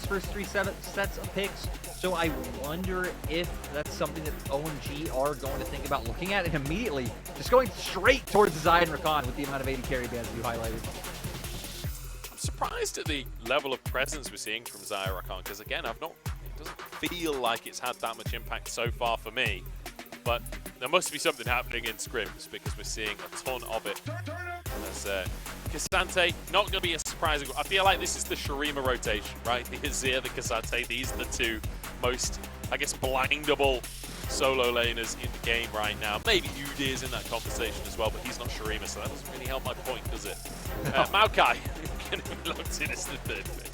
first three sets of picks. So I wonder if that's something that OMG are going to think about looking at, and immediately just going straight towards Xia and Rakan with the amount of AD carry bans you highlighted. I'm surprised at the level of presence we're seeing from Xia Rakan, because again, it doesn't feel like it's had that much impact so far for me. But there must be something happening in scrims, because we're seeing a ton of it. As K'Sante, not going to be a surprising. I feel like this is the Shurima rotation, right? The Azir, the K'Sante, these are the two most, I guess, blindable solo laners in the game right now. Maybe Udyr is in that conversation as well, but he's not Shurima, so that doesn't really help my point, does it? No. Maokai going to be locked in as the third pick.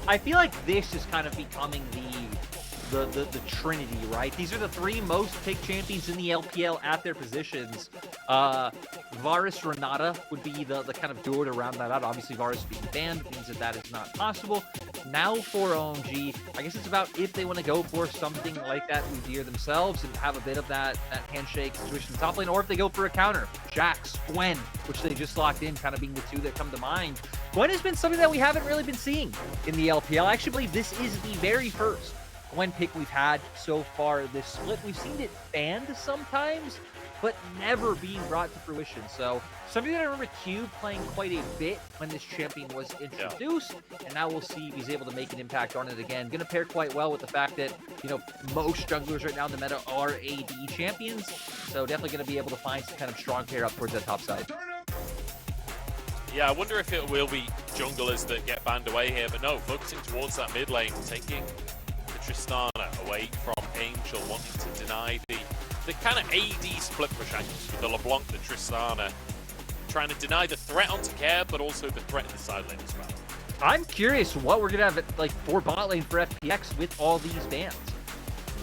I feel like this is kind of becoming the trinity, right? These are the three most picked champions in the LPL at their positions. Varus Renata would be the kind of duo to round that out. Obviously, Varus being banned means that is not possible. Now for OMG, I guess it's about if they want to go for something like that Udyr themselves and have a bit of that handshake situation in the top lane, or if they go for a counter. Jax, Gwen, which they just locked in, kind of being the two that come to mind. Gwen has been something that we haven't really been seeing in the LPL. I actually believe this is the very first Gwen pick we've had so far this split. We've seen it banned sometimes, but never being brought to fruition. So something that I remember Q playing quite a bit when this champion was introduced, and now we'll see if he's able to make an impact on it again. Going to pair quite well with the fact that, you know, most junglers right now in the meta are AD champions, so definitely going to be able to find some kind of strong pair up towards that top side. Yeah, I wonder if it will be junglers that get banned away here, but no, focusing towards that mid lane, taking Tristana away from Angel, wanting to deny the kind of AD split push angles with the LeBlanc, the Tristana, trying to deny the threat onto Care, but also the threat in the side lane as well. I'm curious what we're gonna have like for bot lane for FPX with all these bans.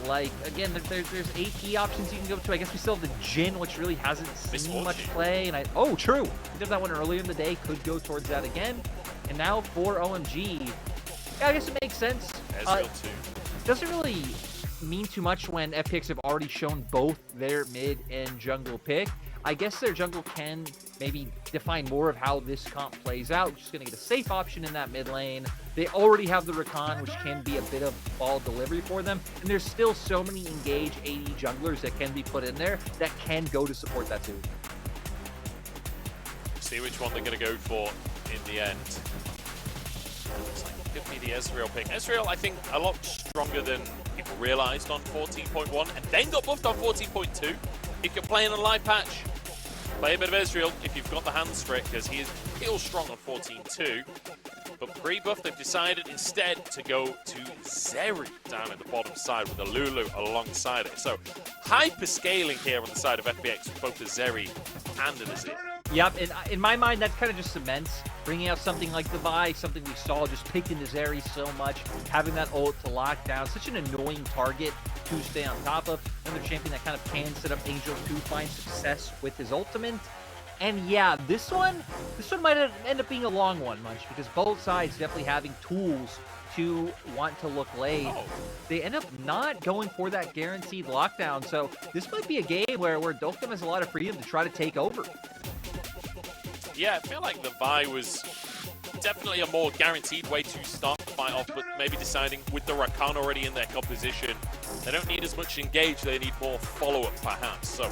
Like, again, there's AP options you can go to. I guess we still have the Jhin, which really hasn't seen much play. And oh, true. We did that one earlier in the day. Could go towards that again. And now for OMG, yeah, I guess it makes sense. Ezreal too. Doesn't really mean too much when FPX have already shown both their mid and jungle pick. I guess their jungle can maybe define more of how this comp plays out. Just going to get a safe option in that mid lane. They already have the Rakan, which can be a bit of ball delivery for them. And there's still so many engaged AD junglers that can be put in there that can go to support that too. See which one they're going to go for in the end. Looks like it could be the Ezreal pick. Ezreal, I think, a lot stronger than people realized on 14.1 and then got buffed on 14.2. If you're playing a live patch, play a bit of Ezreal if you've got the hands for it, because he is real strong on 14.2. But pre-buff, they've decided instead to go to Zeri down at the bottom side with the Lulu alongside it. So hyper-scaling here on the side of FPX with both the Zeri and the Azir. Yep, and in my mind, that kind of just cements bringing out something like the Vi, something we saw just picked into Zeri so much, having that ult to lock down, such an annoying target to stay on top of. Another champion that kind of can set up Angel to find success with his ultimate. And yeah, this one might end up being a long one, Munch, because both sides definitely having tools to want to look late. They end up not going for that guaranteed lockdown, so this might be a game where Deokdam has a lot of freedom to try to take over. Yeah, I feel like the Vi was definitely a more guaranteed way to start the fight off, but maybe deciding with the Rakan already in their composition, they don't need as much engage, they need more follow-up perhaps. So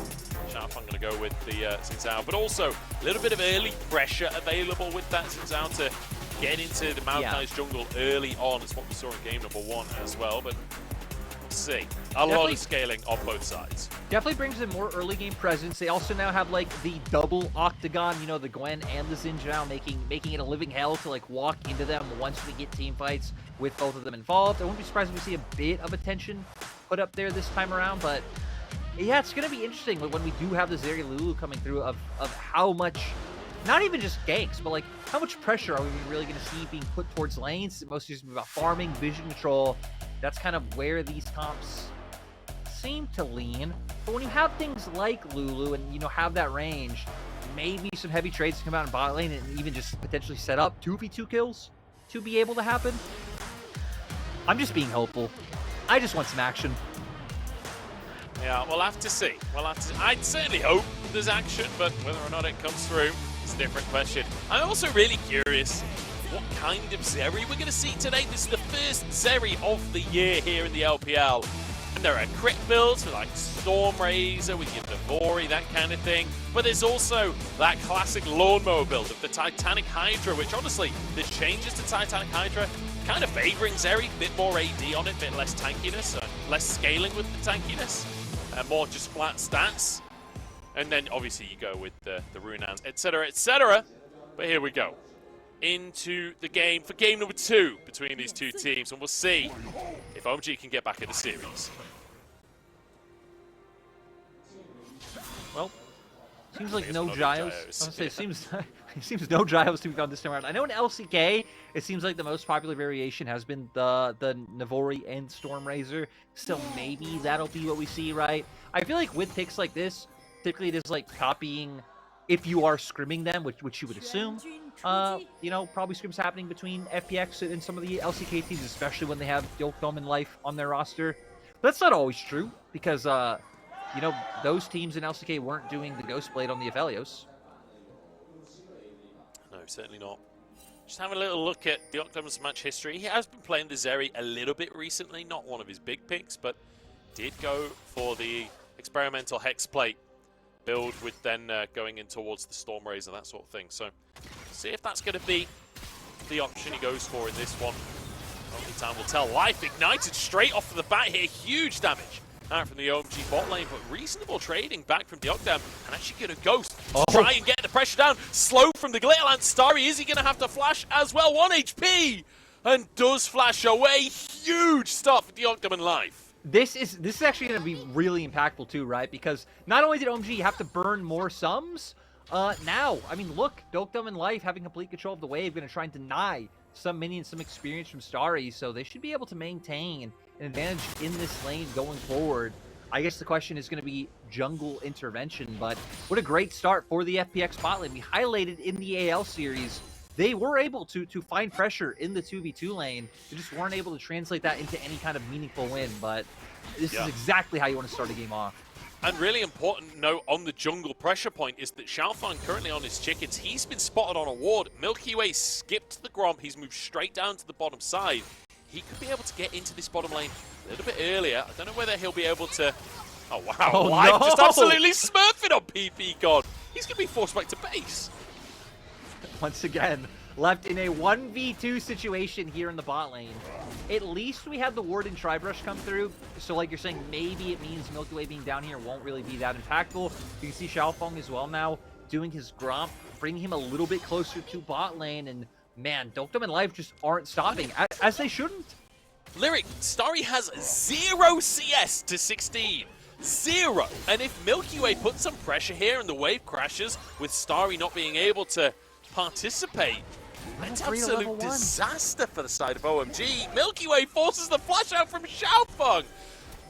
XiaoFang going to go with the Xingzao, but also a little bit of early pressure available with that Xingzao to get into the Maokai's jungle early on. It's what we saw in game number 1 as well, but we'll see. A lot of scaling on both sides. Definitely brings in more early game presence. They also now have like the double octagon, you know, the Gwen and the Xingzao, making it a living hell to like walk into them once we get team fights with both of them involved. I wouldn't be surprised if we see a bit of attention put up there this time around, but yeah, it's going to be interesting when we do have the Zeri Lulu coming through of how much, not even just ganks, but like how much pressure are we really going to see being put towards lanes. Mostly just about farming, vision control. That's kind of where these comps seem to lean. But when you have things like Lulu and, you know, have that range, maybe some heavy trades come out in bot lane and even just potentially set up 2v2 kills to be able to happen. I'm just being hopeful. I just want some action. Yeah, we'll have to see. I'd certainly hope there's action, but whether or not it comes through is a different question. I'm also really curious what kind of Zeri we're going to see today. This is the first Zeri of the year here in the LPL. And there are crit builds for like Stormrazor with your Navori, that kind of thing. But there's also that classic lawnmower build of the Titanic Hydra, which honestly, the changes to Titanic Hydra kind of favoring Zeri, bit more AD on it, bit less tankiness, less scaling with the tankiness, more just flat stats. And then obviously you go with the Runans, etc., etc. But here we go. Into the game for game number 2 between these two teams, and we'll see if OMG can get back in the series. Well, seems like no Giles. I was gonna say, it seems no Giles to be found this time around. I know in LCK, it seems like the most popular variation has been the Navori and Stormrazor. Still, maybe that'll be what we see, right? I feel like with picks like this, typically it is like copying, if you are scrimming them, which you would assume. You know, probably scrims happening between FPX and some of the LCK teams, especially when they have Deokdam and Life on their roster. But that's not always true, because, you know, those teams in LCK weren't doing the Ghost Blade on the Aphelios. No, certainly not. Just having a little look at Deokdam's match history. He has been playing the Zeri a little bit recently, not one of his big picks, but did go for the experimental Hex Plate build with then going in towards the Stormrazor, that sort of thing. So, see if that's going to be the option he goes for in this one. Only time will tell. Life ignited straight off of the bat here. Huge damage out from the OMG bot lane, but reasonable trading back from Deokdam. And actually going to Ghost to try and get the pressure down. Slow from the Glitterland. Starry, is he going to have to flash as well? 1 HP! And does flash away. Huge stop for Deokdam and Life. This is actually going to be really impactful too, right? Because not only did OMG have to burn more sums, now, I mean, look, Deokdam and Life having complete control of the wave, going to try and deny some minions some experience from Starry, so they should be able to maintain an advantage in this lane going forward. I guess the question is going to be jungle intervention, but what a great start for the FPX bot lane. We highlighted in the AL series, they were able to find pressure in the 2v2 lane. They just weren't able to translate that into any kind of meaningful win, but this is exactly how you want to start a game off. And really important note on the jungle pressure point is that XiaoFang currently on his chickens. He's been spotted on a ward. MilkyWay skipped the Grom. He's moved straight down to the bottom side. He could be able to get into this bottom lane a little bit earlier. I don't know whether he'll be able to... Oh, wow. Oh, Life no. just absolutely smurfing on Ppgod. He's going to be forced back to base. Once again, left in a 1v2 situation here in the bot lane. At least we had the ward and Tribrush come through, so like you're saying, maybe it means MilkyWay being down here won't really be that impactful. You can see XiaoFang as well now doing his Gromp, bringing him a little bit closer to bot lane, and man, Deokdam and Life just aren't stopping, as they shouldn't. Lyric, Starry has 0 CS to 16. 0. And if MilkyWay puts some pressure here and the wave crashes, with Starry not being able to participate, that's absolute disaster for the side of OMG. MilkyWay forces the flash out from XiaoFang.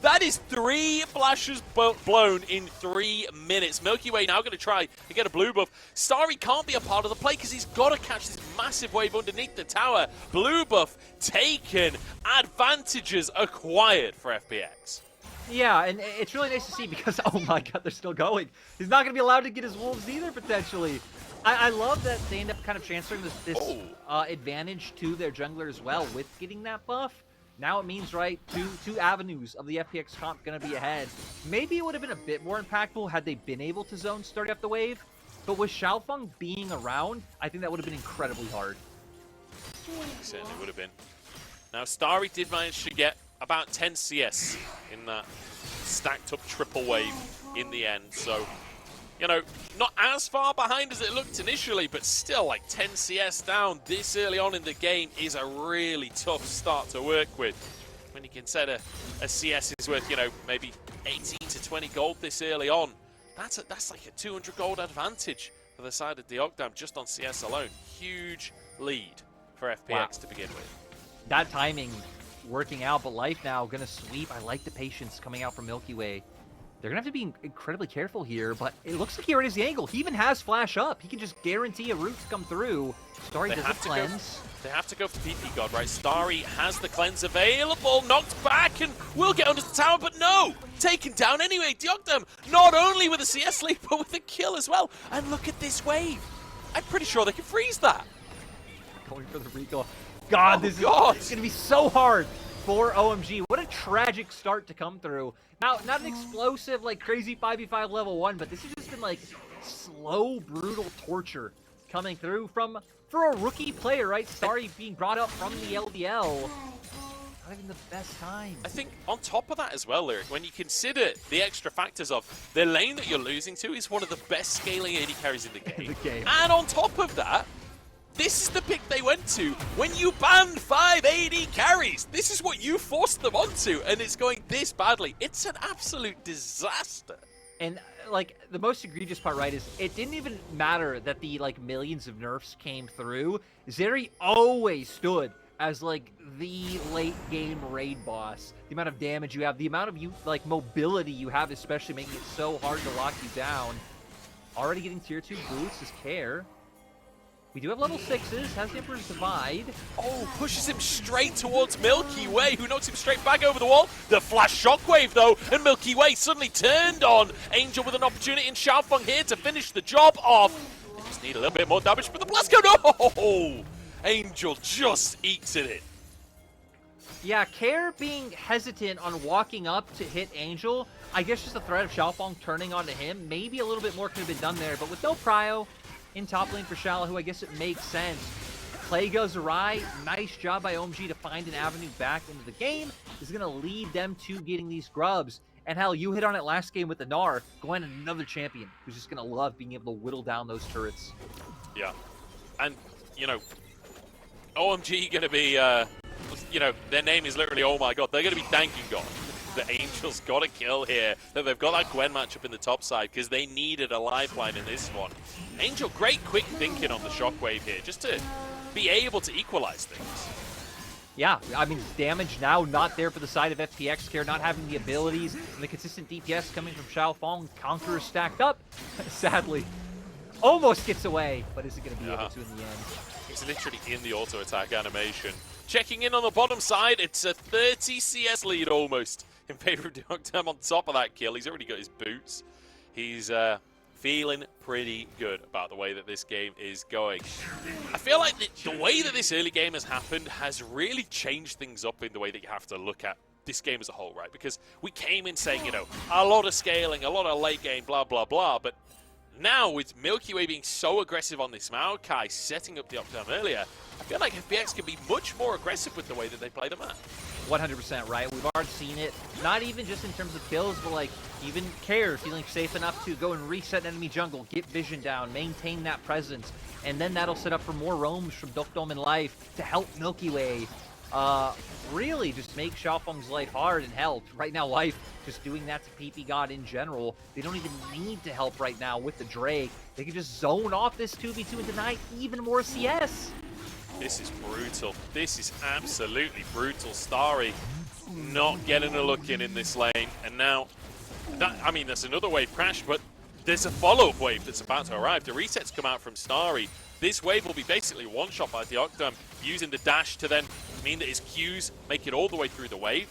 That is 3 flashes blown in 3 minutes. MilkyWay now going to try to get a blue buff. Starry can't be a part of the play because he's got to catch this massive wave underneath the tower. Blue buff taken. Advantages acquired for FPX. Yeah, and it's really nice to see because, oh my god, they're still going. He's not going to be allowed to get his wolves either, potentially. I love that they end up kind of transferring this advantage to their jungler as well with getting that buff. Now it means, right, two avenues of the FPX comp going to be ahead. Maybe it would have been a bit more impactful had they been able to zone Starry up the wave. But with XiaoFang being around, I think that would have been incredibly hard. Certainly would have been. Now, Starry did manage to get about 10 CS in that stacked up triple wave in the end. So, you know, not as far behind as it looked initially, but still like 10 CS down this early on in the game is a really tough start to work with. When you consider a CS is worth, you know, maybe 18 to 20 gold this early on, that's like a 200 gold advantage for the side of Deokdam just on CS alone. Huge lead for FPX to begin with. That timing working out, but Life now going to sweep. I like the patience coming out from MilkyWay. They're going to have to be incredibly careful here, but it looks like he already has the angle. He even has flash up. He can just guarantee a route to come through. Starry doesn't cleanse. They have to go for Ppgod, right? Starry has the cleanse available, knocked back, and will get under the tower, but no! Taken down anyway. Deokdam, not only with a CS lead, but with a kill as well. And look at this wave. I'm pretty sure they can freeze that. Going for the recall. God, this is going to be so hard for OMG. What a tragic start to come through. Now, not an explosive, like, crazy 5v5 level 1, but this has just been, like, slow, brutal torture coming through for a rookie player, right? Starry being brought up from the LPL. Not even the best time. I think on top of that as well, Lyric, when you consider the extra factors of the lane that you're losing to is one of the best scaling AD carries in the game. And on top of that, this is the pick they went to when you banned 5 AD carries. This is what you forced them onto, and it's going this badly. It's an absolute disaster. And, like, the most egregious part, right, is it didn't even matter that the, like, millions of nerfs came through. Zeri always stood as, like, the late-game raid boss. The amount of damage you have, the amount of, like, mobility you have, especially making it so hard to lock you down. Already getting tier 2 boots is Care. We do have level 6s, has the Emperor's Divide. Oh, pushes him straight towards MilkyWay, who knocks him straight back over the wall. The flash shockwave, though, and MilkyWay suddenly turned on Angel with an opportunity, and XiaoFang here to finish the job off. They just need a little bit more damage for the blast go. No! Angel just eats it. Yeah, Care being hesitant on walking up to hit Angel. I guess just the threat of XiaoFang turning onto him. Maybe a little bit more could have been done there, but with no prio in top lane for Xioalaohu, I guess it makes sense. Play goes awry. Nice job by OMG to find an avenue back into the game. Is going to lead them to getting these grubs. And hell, you hit on it last game with the Gnar. Going another champion who's just going to love being able to whittle down those turrets. Yeah. And, you know, OMG going to be, you know, their name is literally, oh my god, they're going to be thanking God that Angel's got a kill here, that they've got that Gwen matchup in the top side, because they needed a lifeline in this one. Angel, great quick thinking on the shockwave here, just to be able to equalize things. Yeah, I mean, damage now not there for the side of FPX Care, not having the abilities, and the consistent DPS coming from XiaoFang. Conqueror stacked up, sadly. Almost gets away, but isn't going to be able to in the end. He's literally in the auto attack animation. Checking in on the bottom side, it's a 30 CS lead almost in favor of Deokdam on top of that kill. He's already got his boots. He's feeling pretty good about the way that this game is going. I feel like the way that this early game has happened has really changed things up in the way that you have to look at this game as a whole, right? Because we came in saying, you know, a lot of scaling, a lot of late game, blah, blah, blah, but now, with MilkyWay being so aggressive on this Maokai, setting up Deokdam earlier, I feel like FPX can be much more aggressive with the way that they play the map. 100%, right? We've already seen it, not even just in terms of kills, but like even Care feeling safe enough to go and reset enemy jungle, get vision down, maintain that presence, and then that'll set up for more roams from Deokdam in life to help MilkyWay. Really just make XiaoFang's life hard and help. Right now, life just doing that to Ppgod in general. They don't even need to help right now with the Drake. They can just zone off this 2v2 and deny even more CS. This is brutal. This is absolutely brutal. Starry not getting a look in this lane. And now, I mean, there's another wave crash, but there's a follow-up wave that's about to arrive. The resets come out from Starry. This wave will be basically one-shot by Deokdam, using the dash to then mean that his Qs make it all the way through the wave.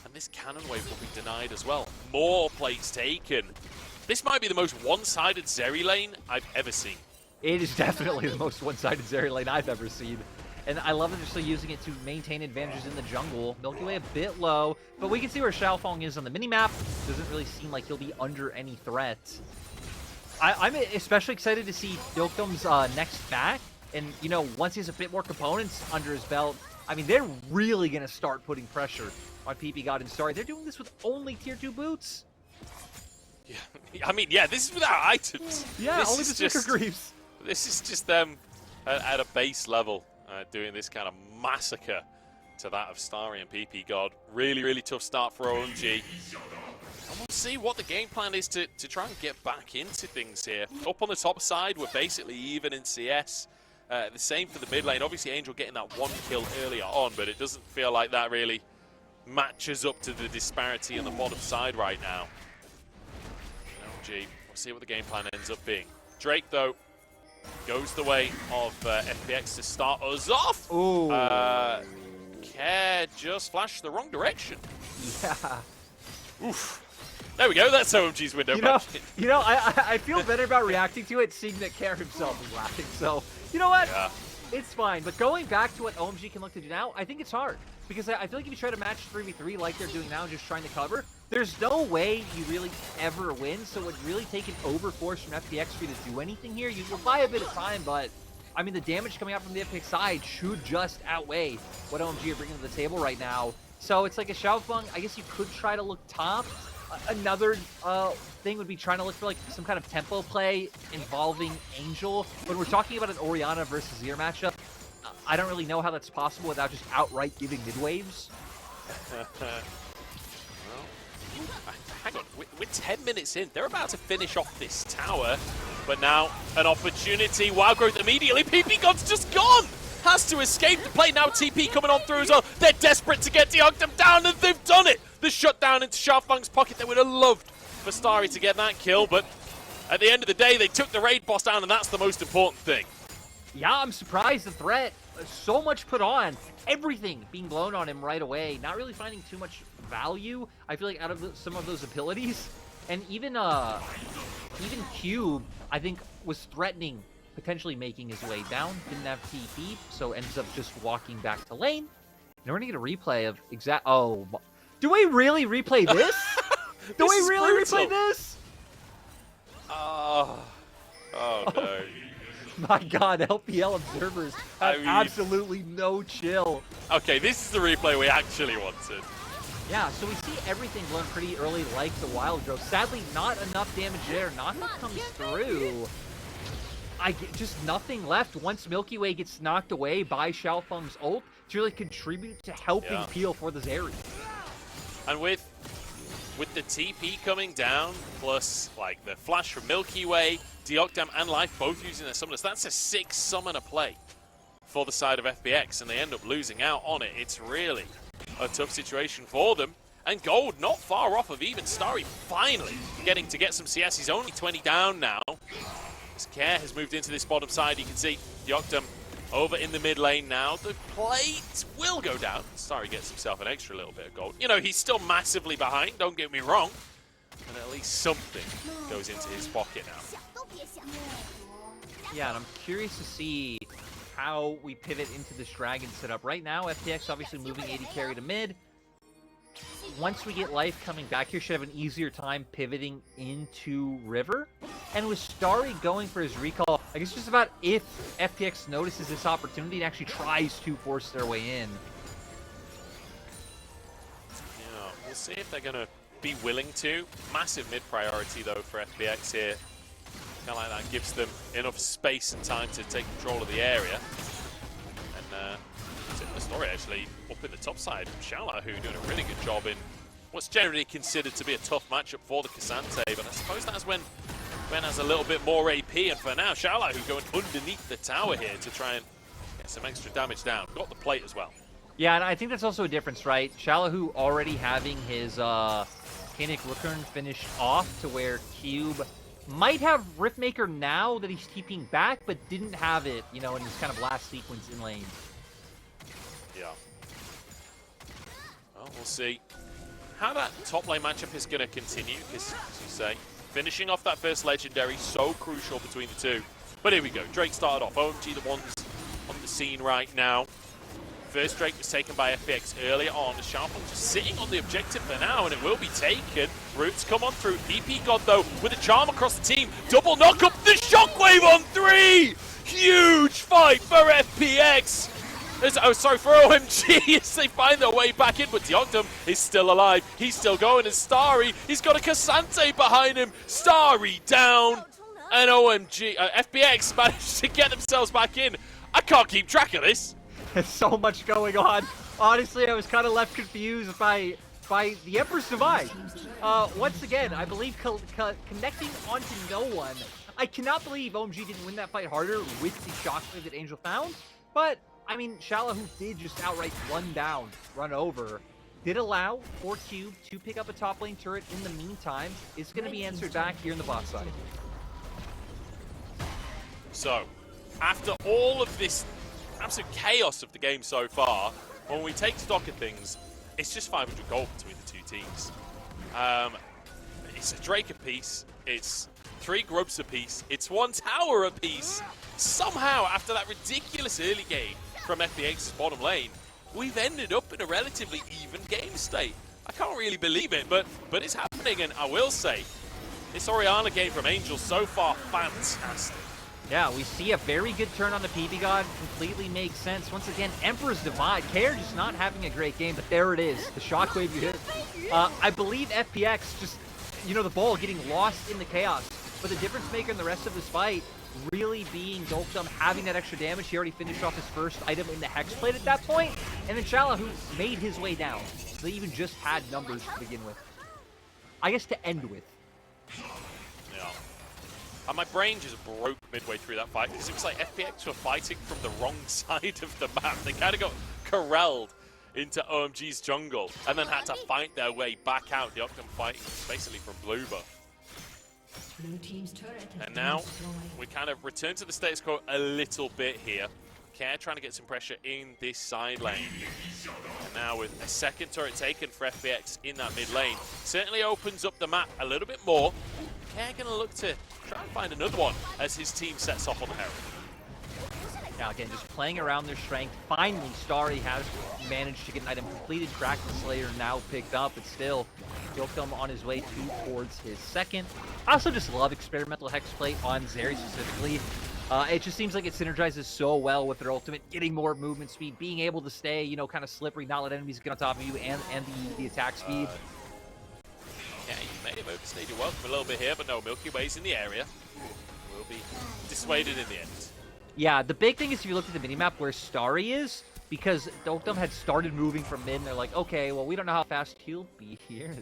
And this cannon wave will be denied as well. More plates taken. This might be the most one-sided Zeri lane I've ever seen. It is definitely the most one-sided Zeri lane I've ever seen. And I love that they're still using it to maintain advantages in the jungle. MilkyWay a bit low, but we can see where XiaoFang is on the minimap. Doesn't really seem like he'll be under any threat. I'm especially excited to see Deokdam's next back. And, you know, once he has a bit more components under his belt, I mean, they're really going to start putting pressure on Ppgod and Starry. They're doing this with only tier 2 boots. Yeah, I mean, yeah, this is without items. Yeah, this only the Sticker Greaves. This is just them at a base level doing this kind of massacre to that of Starry and Ppgod. Really, really tough start for OMG. And we'll see what the game plan is to try and get back into things here. Up on the top side, we're basically even in CS. The same for the mid lane. Obviously, Angel getting that one kill earlier on, but it doesn't feel like that really matches up to the disparity on the bottom side right now. OMG, we'll see what the game plan ends up being. Drake, though, goes the way of FPX to start us off. Ooh. Care just flashed the wrong direction. Yeah. Oof. There we go, that's OMG's window match. You know, I feel better about reacting to it, seeing that Care himself is laughing. So, you know what? Yeah. It's fine, but going back to what OMG can look to do now, I think it's hard. Because I feel like if you try to match 3v3 like they're doing now, just trying to cover, there's no way you really ever win, so it would really take an overforce from FPX for you to do anything here. You will buy a bit of time, but, I mean, the damage coming out from the FPX side should just outweigh what OMG are bringing to the table right now. So it's like a XiaoFang, I guess you could try to look top. Another thing would be trying to look for like some kind of tempo play involving Angel. When we're talking about an Orianna versus Zir matchup, I don't really know how that's possible without just outright giving mid waves. Hang on, we're 10 minutes in. They're about to finish off this tower, but now an opportunity. Wild Growth immediately. Ppgod's just gone. Has to escape the play. Now TP coming on through as well. They're desperate to get Deokdam down, and they've done it. The shutdown into XiaoFang's pocket. They would have loved for Starry to get that kill, but at the end of the day, they took the raid boss down, and that's the most important thing. Yeah, I'm surprised the threat. So much put on. Everything being blown on him right away. Not really finding too much value, I feel like, out of some of those abilities. And even Cube, I think, was threatening potentially making his way down. Didn't have TP, so ends up just walking back to lane. And we're going to get a replay of Oh, do we really replay this? Do we really replay this? Oh no. My God, LPL observers have absolutely no chill. Okay, this is the replay we actually wanted. Yeah, so we see everything blown pretty early like the Wild Growth. Sadly, not enough damage there. Nothing comes through. Just nothing left once MilkyWay gets knocked away by XiaoFang's ult to really contribute to helping peel for the Zeri. And with the TP coming down, plus like the flash from MilkyWay, Deokdam and Life both using their summoners, that's a 6 summoner play for the side of FPX, and they end up losing out on it. It's really a tough situation for them. And Gold not far off of even Starry finally getting to get some CS. He's only 20 down now. As Care has moved into this bottom side, you can see Deokdam over in the mid lane now. The plate will go down. Starry gets himself an extra little bit of gold. You know, he's still massively behind, don't get me wrong. And at least something goes into his pocket now. Yeah, and I'm curious to see how we pivot into this Dragon setup. Right now, FPX obviously moving AD carry to mid. Once we get Life coming back here, should have an easier time pivoting into River. And with Starry going for his recall, I guess just about if FPX notices this opportunity and actually tries to force their way in. Yeah, we'll see if they're going to be willing to. Massive mid priority, though, for FPX here. Kind of like that gives them enough space and time to take control of the area. And the story actually up in the top side. Xioalaohu doing a really good job in what's generally considered to be a tough matchup for the K'Sante, but I suppose that's when Ben has a little bit more AP, and for now, Xioalaohu going underneath the tower here to try and get some extra damage down. Got the plate as well. Yeah, and I think that's also a difference, right? Xioalaohu already having his Kinetic Rookhorn finished off to where Cube might have Riftmaker now that he's keeping back, but didn't have it, you know, in his kind of last sequence in lane. Yeah. Well, we'll see how that top lane matchup is going to continue, because, as you say, finishing off that first legendary, so crucial between the two. But here we go. Drake started off. OMG the ones on the scene right now. First Drake was taken by FPX earlier on. XiaoFang just sitting on the objective for now, and it will be taken. Roots come on through. Ppgod, though, with a charm across the team. Double knock up the shockwave on 3! Huge fight for FPX! Oh, sorry, for OMG as they find their way back in, but Deokdam is still alive. He's still going, and Starry, he's got a K'Sante behind him. Starry down, and OMG, FPX managed to get themselves back in. I can't keep track of this. There's so much going on. Honestly, I was kind of left confused by the Emperor's Divide. Once again, I believe connecting onto no one. I cannot believe OMG didn't win that fight harder with the shockwave that Angel found, but I mean, Xiaoalaohu did just outright run over. Did allow for Cube to pick up a top lane turret in the meantime. It's going to be answered back here in the bot side. So, after all of this absolute chaos of the game so far, when we take stock of things, it's just 500 gold between the two teams. It's a Drake apiece. It's 3 grubs apiece. It's 1 tower apiece. Somehow, after that ridiculous early game from FPX's bottom lane, we've ended up in a relatively even game state. I can't really believe it, but it's happening, and I will say, this Orianna game from Angel so far, fantastic. Yeah, we see a very good turn on the Ppgod. Completely makes sense. Once again, Emperor's Divide. KR just not having a great game, but there it is. The shockwave you hit. I believe FPX just, you know, the ball getting lost in the chaos. But the difference maker in the rest of this fight really being Deokdam having that extra damage. He already finished off his first item in the Hexblade at that point. And then Xioalaohu made his way down. So they even just had numbers to begin with. I guess to end with. Yeah. And my brain just broke midway through that fight because it was like FPX were fighting from the wrong side of the map. They kind of got corralled into OMG's jungle and then had to fight their way back out. Deokdam fighting basically from blue buff. Blue team's turret has And now destroyed. we kind of return to the status quo a little bit here. KR trying to get some pressure in this side lane. And now with a second turret taken for FPX in that mid lane, certainly opens up the map a little bit more. KR going to look to try and find another one as his team sets off on the Herald. Now again, just playing around their strength. Finally, Starry has managed to get an item completed. Cracked the Slayer now picked up, but still, Deokdam on his way towards his second. I also just love experimental Hexblade on Zeri specifically. It just seems like it synergizes so well with their ultimate, getting more movement speed, being able to stay, you know, kind of slippery, not let enemies get on top of you, and the attack speed. Yeah, you may have overstayed your welcome a little bit here, but no, MilkyWay's in the area. Will be dissuaded in the end. Yeah, the big thing is if you look at the minimap where Starry is, because Deokdam had started moving from mid, and they're like, okay, well, we don't know how fast he'll be here.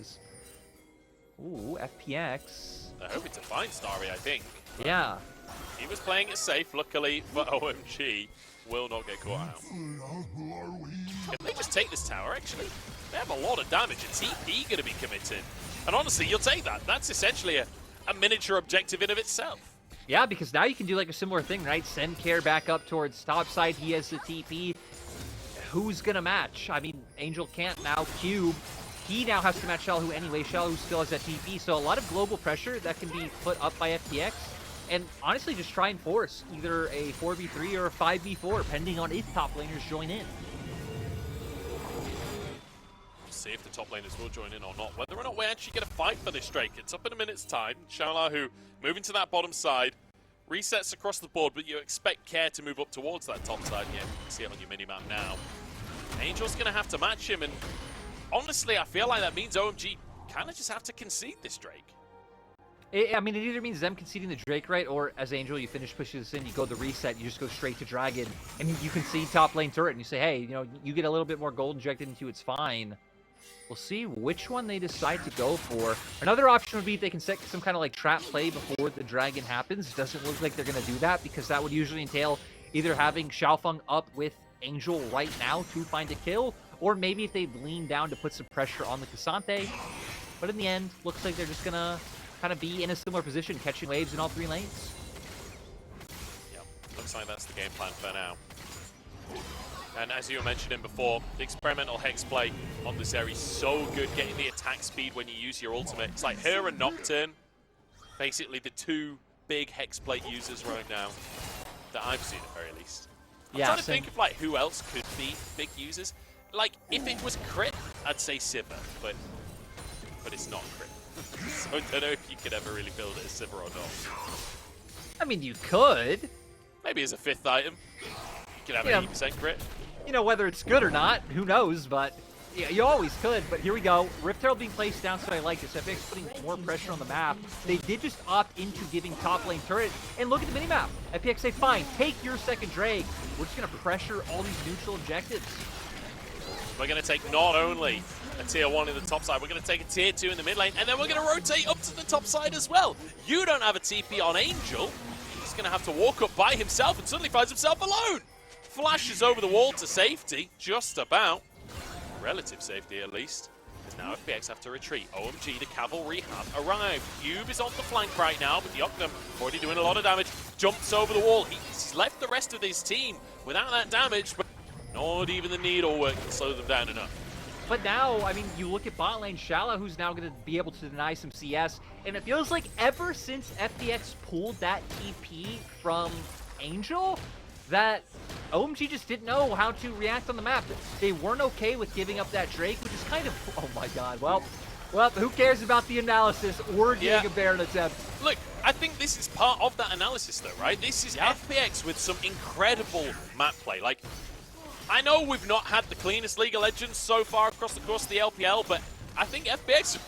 Ooh, FPX. They're hoping to find Starry, I think. Yeah. He was playing it safe, luckily for OMG. Will not get caught out. If they just take this tower, actually, they have a lot of damage. A TP going to be committed. And honestly, you'll take that. That's essentially a miniature objective in of itself. Yeah, because now you can do like a similar thing, right? Send KR back up towards top side. He has the TP. Who's going to match? I mean, Angel can't now cube. He now has to match Xioalaohu anyway. Xioalaohu still has that TP. So a lot of global pressure that can be put up by FPX. And honestly, just try and force either a 4v3 or a 5v4, depending on if top laners join in. We'll see if the top laners will join in or not. Whether or not we actually get a fight for this Drake, it's up in a minute's time. Xioalaohu moving to that bottom side. Resets across the board, but you expect KR to move up towards that top side. Yeah, you can see it on your minimap now. Angel's going to have to match him, and honestly, I feel like that means OMG kind of just have to concede this Drake. I mean, it either means them conceding the Drake, right, or as Angel, you finish pushing this in, you go the reset, you just go straight to Dragon, and you concede top lane turret, and you say, hey, you know, you get a little bit more gold injected into it's fine. We'll see which one they decide to go for. Another option would be if they can set some kind of like trap play before the Dragon happens. It doesn't look like they're going to do that, because that would usually entail either having XiaoFang up with Angel right now to find a kill, or maybe if they lean down to put some pressure on the Cassante. But in the end, looks like they're just going to kind of be in a similar position, catching waves in all 3 lanes. Yep, looks like that's the game plan for now. And as you were mentioning before, the experimental Hexblade on the Zeri is so good, getting the attack speed when you use your ultimate. It's like her and Nocturne, basically the 2 big Hexblade users right now that I've seen at the very least. I'm trying to think of like who else could be big users. Like if it was Crit, I'd say Sivir, but it's not Crit. So I don't know if you could ever really build it as Sivir or not. I mean, you could. Maybe as a 5th item, you could have 80% crit. You know, whether it's good or not, who knows, but yeah, you always could. But here we go. Rift Herald being placed down, so I like this. FPX putting more pressure on the map. They did just opt into giving top lane turret. And look at the minimap. FPX say, fine, take your second Drake. We're just going to pressure all these neutral objectives. We're going to take not only a tier 1 in the top side, we're going to take a tier 2 in the mid lane, and then we're going to rotate up to the top side as well. You don't have a TP on Angel. He's going to have to walk up by himself and suddenly finds himself alone. Flashes over the wall to safety, just about. Relative safety, at least. As now FPX have to retreat. OMG, the cavalry have arrived. Cube is on the flank right now, but Deokdam already doing a lot of damage. Jumps over the wall. He's left the rest of his team without that damage, but not even the needle work can slow them down enough. But now, I mean, you look at bot lane, Xioalaohu, who's now going to be able to deny some CS, and it feels like ever since FPX pulled that TP from Angel, that OMG just didn't know how to react on the map. They weren't okay with giving up that Drake, which is kind of, oh my god, well, who cares about the analysis or getting a Baron attempt? Look, I think this is part of that analysis though, right? This is FPX with some incredible map play. Like, I know we've not had the cleanest League of Legends so far across the course of the LPL, but I think FPX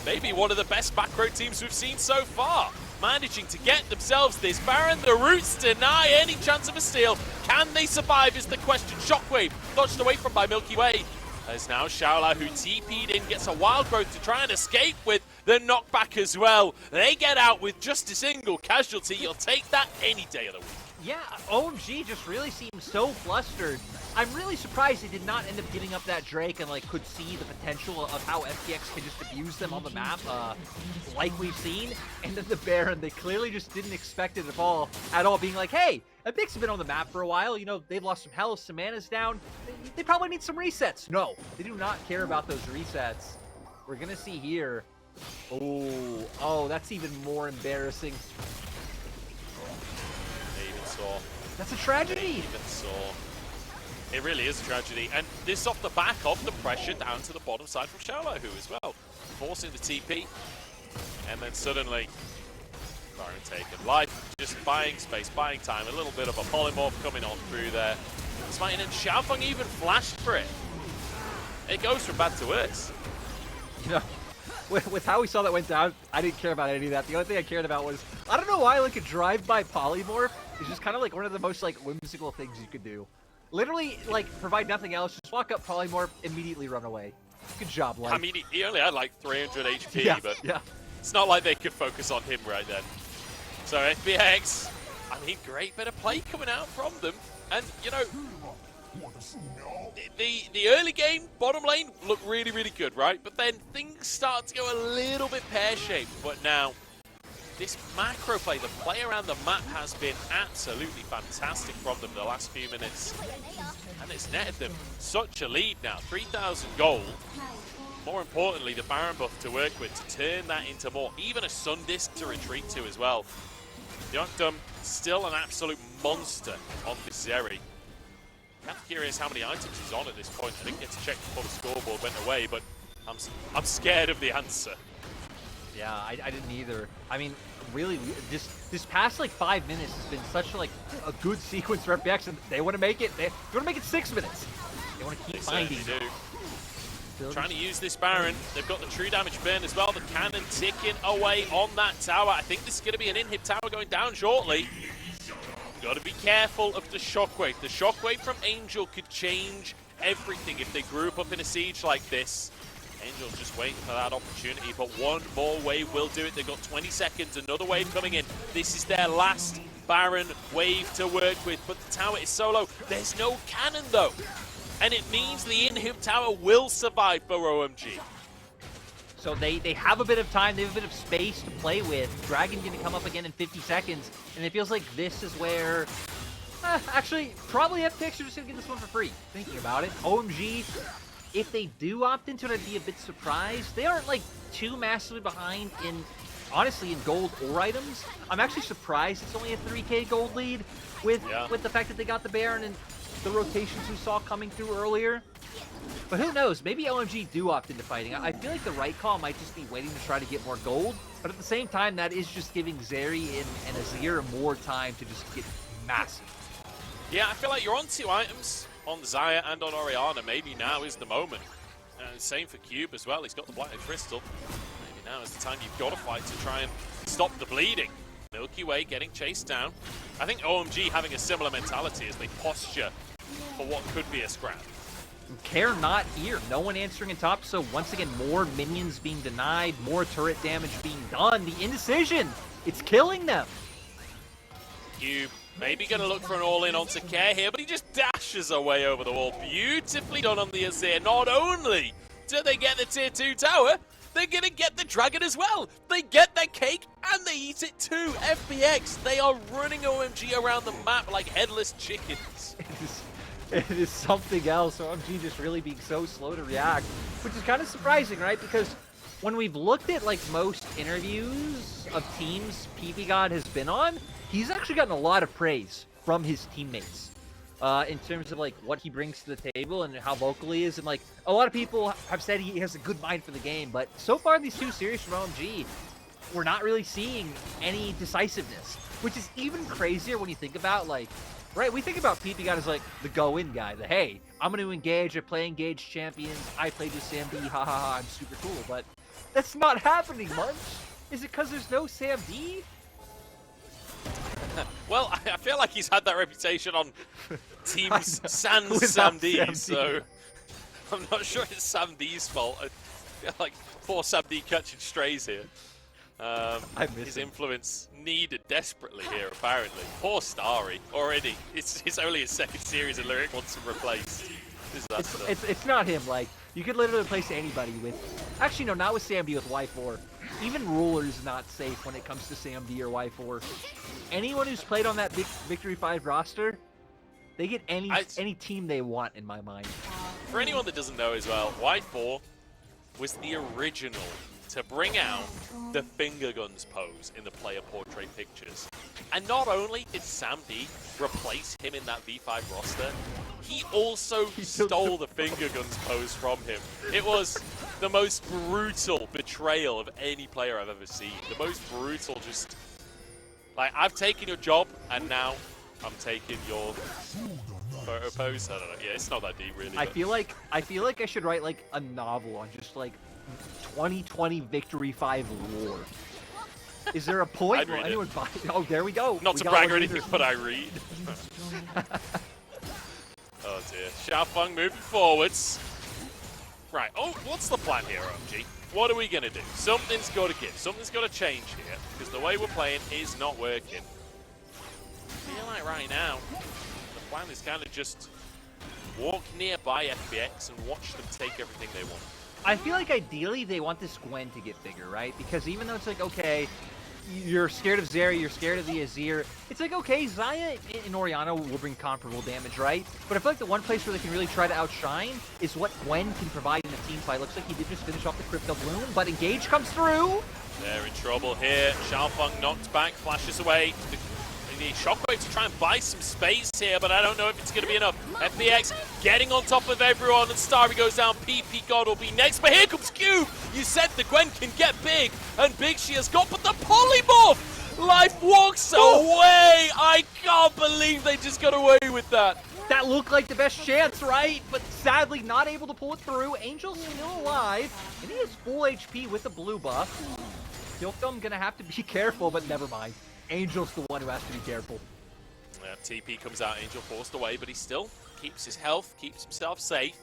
may be one of the best macro teams we've seen so far. Managing to get themselves this Baron, the Roots deny any chance of a steal. Can they survive is the question. Shockwave dodged away from by MilkyWay. As now Xioalaohu, who TP'd in, gets a wild growth to try and escape with the knockback as well. They get out with just a single casualty. You'll take that any day of the week. Yeah, OMG just really seems so flustered. I'm really surprised they did not end up giving up that Drake and like could see the potential of how FPX can just abuse them on the map, like we've seen. And then the Baron, they clearly just didn't expect it at all, being like, hey, FPX have been on the map for a while. You know, they've lost some health, some mana's down. They probably need some resets. No, they do not care about those resets. We're gonna see here. Oh, that's even more embarrassing. They even saw. That's a tragedy. They even saw. It really is a tragedy, and this off the back of the pressure down to the bottom side from Xioalaohu as well, forcing the TP, and then suddenly Baron taken life, just buying space, buying time, a little bit of a polymorph coming on through there. Smiting, and XiaoFang even flashed for it. It goes from bad to worse. You know, with how we saw that went down, I didn't care about any of that. The only thing I cared about was, I don't know why, like a drive-by polymorph is just kind of like one of the most like whimsical things you could do. Literally, like, provide nothing else, just walk up polymorph, immediately run away. Good job, Light. I mean, he only had like 300 HP, but it's not like they could focus on him right then. So FPX, I mean, great bit of play coming out from them. And, you know, the early game, bottom lane, looked really, really good, right? But then things start to go a little bit pear-shaped. But now, this macro play, the play around the map has been absolutely fantastic from them the last few minutes. And it's netted them such a lead now, 3,000 gold. More importantly, the Baron buff to work with to turn that into more, even a Sun Disc to retreat to as well. Deokdam, still an absolute monster on this Zeri. I'm curious how many items he's on at this point. I didn't get to check before the scoreboard went away, but I'm scared of the answer. Yeah, I didn't either. I mean, really, this past like 5 minutes has been such like a good sequence for FPX, and they want to make it. They want to make it 6 minutes. They want to keep finding. They do. Trying to use this Baron. They've got the true damage burn as well. The cannon ticking away on that tower. I think this is going to be an inhib tower going down shortly. Got to be careful of the shockwave. The shockwave from Angel could change everything if they group up in a siege like this. Angel's just waiting for that opportunity, but one more wave will do it. They've got 20 seconds, another wave coming in. This is their last Baron wave to work with, but the tower is solo. There's no cannon though, and it means the inhib tower will survive for OMG. So they have a bit of time, they have a bit of space to play with. Dragon going to come up again in 50 seconds, and it feels like this is where... actually, probably FPX are just going to get this one for free, thinking about it. OMG, if they do opt into it, I'd be a bit surprised. They aren't like too massively behind in, honestly, in gold or items. I'm actually surprised it's only a 3k gold lead with the fact that they got the Baron and the rotations we saw coming through earlier. But who knows, maybe OMG do opt into fighting. I feel like the right call might just be waiting to try to get more gold, but at the same time, that is just giving Zeri and Azir more time to just get massive. Yeah, I feel like you're on 2 items, on Xia and on Orianna. Maybe now is the moment. Same for Cube as well, he's got the Blighted Crystal. Maybe now is the time you've got to fight to try and stop the bleeding. MilkyWay getting chased down. I think OMG having a similar mentality as they posture for what could be a scrap. Care not here. No one answering in top, so once again, more minions being denied, more turret damage being done. The indecision, it's killing them. Cube maybe going to look for an all-in onto Care here, but he just dashes away over the wall. Beautifully done on the Azir. Not only do they get the tier 2 tower, they're going to get the dragon as well. They get their cake and they eat it too. FPX, they are running OMG around the map like headless chickens. It is something else. OMG just really being so slow to react, which is kind of surprising, right? Because when we've looked at like most interviews of teams Ppgod has been on, he's actually gotten a lot of praise from his teammates in terms of like what he brings to the table and how vocal he is. And like a lot of people have said he has a good mind for the game, but so far in these two series from OMG, we're not really seeing any decisiveness, which is even crazier when you think about like, right, we think about Ppgod as like the go-in guy, the hey, I'm going to engage, I play engaged champions, I played with Sam D, ha ha ha, I'm super cool, but that's not happening much. Is it because there's no Sam D? Well, I feel like he's had that reputation on teams sans Without Sam D, Sam D. so I'm not sure it's Sam D's fault. I feel like poor Sam D catching strays here. I miss His him. influence needed desperately here, apparently. Poor Starry, already. It's only his second series and Lyric wants him replaced. Disaster. It's not him. Like, you could literally replace anybody with... Actually, no, not with Sam D, with Y4. Even Ruler's not safe when it comes to Sam D or Y4. Anyone who's played on that Victory 5 roster, they get any team they want, in my mind. For anyone that doesn't know as well, Y4 was the original to bring out the finger guns pose in the player portrait pictures. And not only did Sam D replace him in that V5 roster, he also stole the finger guns pose from him. It was the most brutal betrayal of any player I've ever seen. The most brutal, just like, I've taken your job and now I'm taking your photo pose. I don't know. Yeah, it's not that deep really. I feel like I should write like a novel on just like 2020 Victory 5 lore. Is there a point? I'd Will read anyone buy it? Oh, there we go. Not We to got brag one or anything, reader. but I read. Oh dear. XiaoFang moving forwards. Right, oh, what's the plan here, OMG? What are we going to do? Something's got to give. Something's got to change here, because the way we're playing is not working. I feel like right now, the plan is kind of just walk nearby FPX and watch them take everything they want. I feel like ideally they want this Gwen to get bigger, right? Because even though it's like, okay, you're scared of Zeri, you're scared of the Azir, it's like, okay, Xia and Orianna will bring comparable damage, right? But I feel like the one place where they can really try to outshine is what Gwen can provide in a team fight. Looks like he did just finish off the Crypto Bloom, but Engage comes through. They're in trouble here. XiaoFang knocked back, flashes away. They need Shockwave to try and buy some space here, but I don't know if it's going to be enough. FPX getting on top of everyone, and Starry goes down. Ppgod will be next, but here comes Cube. You said the Gwen can get big, and big she has got, but the polymorph! Life walks away! I can't believe they just got away with that. That looked like the best chance, right? But sadly not able to pull it through. Angel's still alive, and he is full HP with the blue buff. Deokdam gonna have to be careful, but never mind. Angel's the one who has to be careful. Yeah, TP comes out, Angel forced away, but he still keeps his health, keeps himself safe.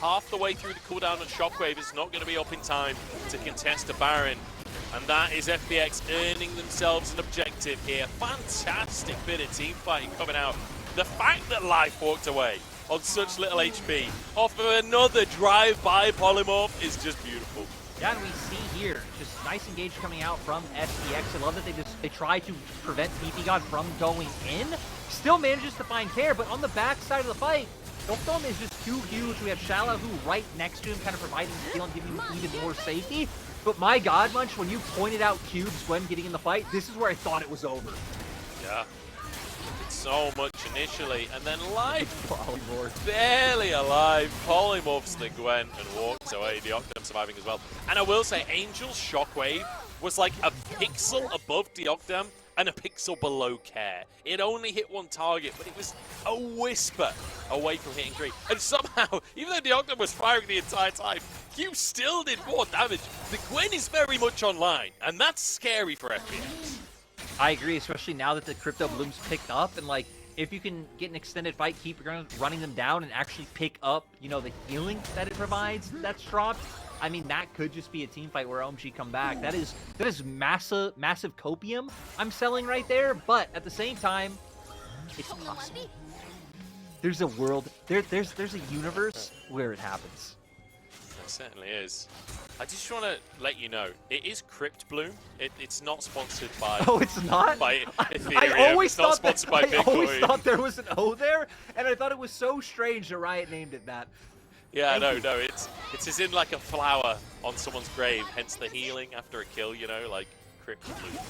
Half the way through the cooldown on Shockwave is not going to be up in time to contest a Baron. And that is FPX earning themselves an objective here. Fantastic bit of team fighting coming out. The fact that Life walked away on such little HP off of another drive-by polymorph is just beautiful. Yeah, and we see here, just nice engage coming out from FPX. I love that they try to prevent Ppgod from going in. Still manages to find care, but on the back side of the fight, Deokdam is just too huge. We have Xioalaohu right next to him, kind of providing the steal and giving him even more safety. But my God, Munch, when you pointed out Cube's Gwen getting in the fight, this is where I thought it was over. Yeah. So much initially, and then Life Polymorph. barely alive, polymorphs the Gwen and walks away. Deokdam surviving as well. And I will say, Angel's Shockwave was like a pixel above Deokdam and a pixel below Care. It only hit one target, but it was a whisper away from hitting 3. And somehow, even though Deokdam was firing the entire time, Q still did more damage. The Gwen is very much online, and that's scary for FPX. I agree, especially now that the Crypto Bloom's picked up, and like, if you can get an extended fight, keep running them down and actually pick up, you know, the healing that it provides that's dropped, I mean, that could just be a team fight where OMG come back. That is massive copium I'm selling right there, but at the same time, it's possible. There's a world, there's a universe where it happens. It certainly is. I just want to let you know, it is Crypt Bloom. It's not sponsored by. Oh, it's not. By Ethereum. I always It's not thought sponsored by I always Bitcoin. thought there was an O there, and I thought it was so strange that Riot named it that. Yeah, Thank no, it's as in like a flower on someone's grave, hence the healing after a kill, you know, like Crypt Bloom.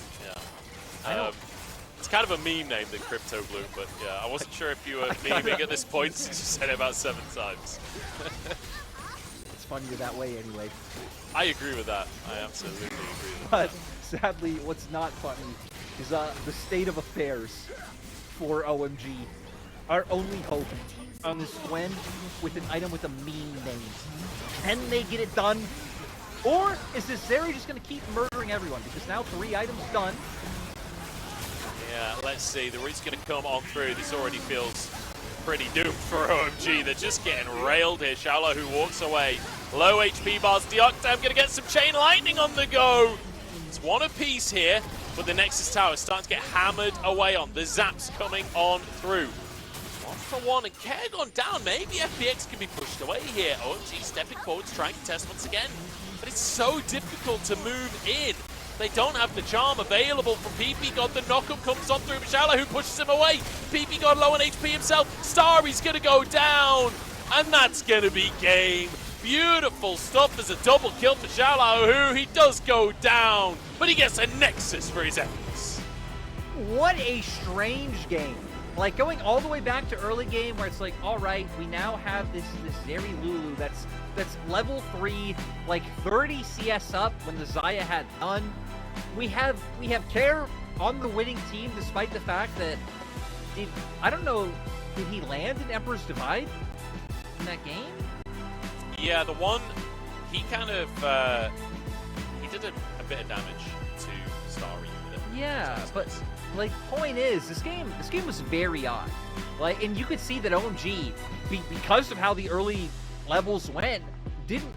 Yeah. It's kind of a meme name, the Crypto Bloom, but yeah, I wasn't sure if you were memeing at this point since you said it about 7 times. It's funnier that way anyway. I agree with that. I absolutely agree with But that. sadly, what's not funny is the state of affairs for OMG. Our only hope on this Gwen with an item with a mean name. Can they get it done? Or is this Zeri just going to keep murdering everyone? Because now 3 items done. Yeah, let's see. The root's going to come on through. This already feels pretty doomed for OMG. They're just getting railed here. Xioalaohu walks away. Low HP bars. Deokdam going to get some chain lightning on the go. It's one apiece here, but the Nexus Tower is starting to get hammered away on. The zaps coming on through. 1-for-1 and Ppgod down. Maybe FPX can be pushed away here. OMG stepping forward to try and contest once again. But it's so difficult to move in. They don't have the charm available from Ppgod. The knockup comes on through, but Xioalaohu pushes him away. Ppgod low on HP himself. Starry's going to go down, and that's going to be game. Beautiful stuff. There's a double kill for Xioalaohu. He does go down, but he gets a Nexus for his efforts. What a strange game. Like, going all the way back to early game where it's like, all right, we now have this Zeri Lulu that's level 3, like 30 CS up when the Xia had none. We have Care on the winning team despite the fact that I don't know, did he land in Emperor's Divide in that game? Yeah, the one he kind of he did a bit of damage to Starry with it. Yeah, but like, point is, this game was very odd. Like, and you could see that OMG, because of how the early levels went, didn't